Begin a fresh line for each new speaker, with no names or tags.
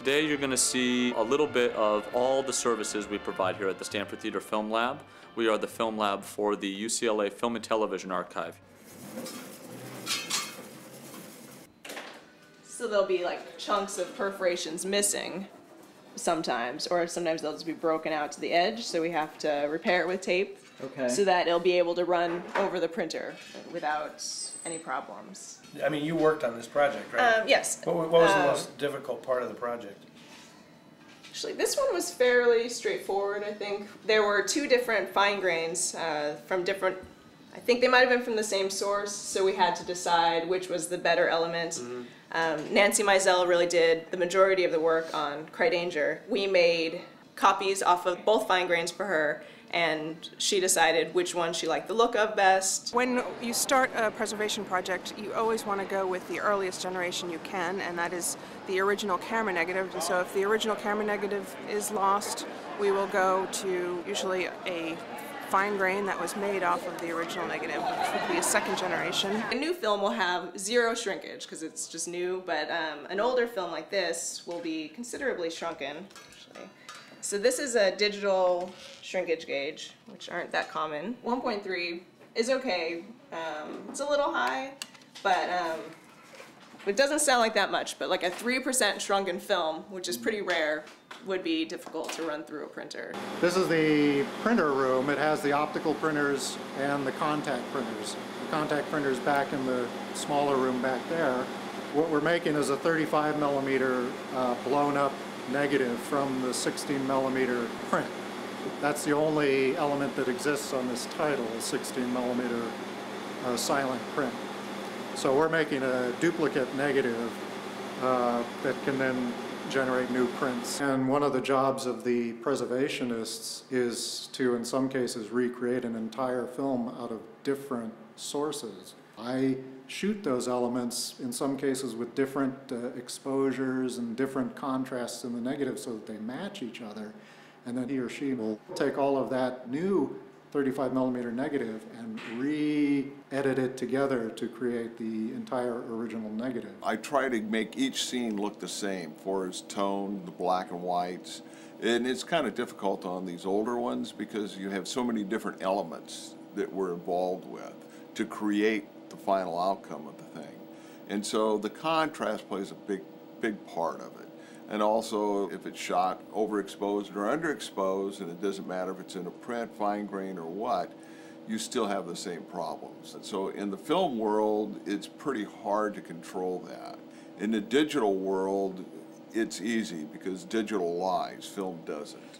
Today you're going to see a little bit of all the services we provide here at the Stanford Theater Film Lab. We are the film lab for the UCLA Film and Television Archive.
So there'll be like chunks of perforations missing sometimes, or sometimes they'll just be broken out to the edge, so we have to repair it with tape.
Okay.
So that it'll be able to run over the printer without any problems.
I mean, you worked on this project, right?
Yes.
What was the most difficult part of the project?
Actually, this one was fairly straightforward, I think. There were two different fine grains from different, I think they might have been from the same source, so we had to decide which was the better element. Nancy Mizell really did the majority of the work on Cry Danger. We made copies off of both fine grains for her, and she decided which one she liked the look of best.
When you start a preservation project, you always want to go with the earliest generation you can, and that is the original camera negative. And so if the original camera negative is lost, we will go to usually a fine grain that was made off of the original negative, which would be a second generation.
A new film will have zero shrinkage because it's just new, but an older film like this will be considerably shrunken, actually. So this is a digital shrinkage gauge, which aren't that common. 1.3 is okay. It's a little high, but it doesn't sound like that much, but like a 3% shrunken film, which is pretty rare, would be difficult to run through a printer.
This is the printer room. It has the optical printers and the contact printers. The contact printers back in the smaller room back there. What we're making is a 35 millimeter blown up negative from the 16 millimeter print. That's the only element that exists on this title, a 16 millimeter silent print. So we're making a duplicate negative that can then generate new prints. And one of the jobs of the preservationists is to, in some cases, recreate an entire film out of different sources. I shoot those elements, in some cases, with different exposures and different contrasts in the negative so that they match each other. And then he or she will take all of that new 35 millimeter negative and re-edit it together to create the entire original negative.
I try to make each scene look the same for its tone, the black and whites. And it's kind of difficult on these older ones because you have so many different elements that we're involved with to create the final outcome of the thing. And so the contrast plays a big part of it. And also, if it's shot overexposed or underexposed, and it doesn't matter if it's in a print, fine grain, or what, you still have the same problems. And so in the film world, it's pretty hard to control that. In the digital world, it's easy because digital lies, film doesn't.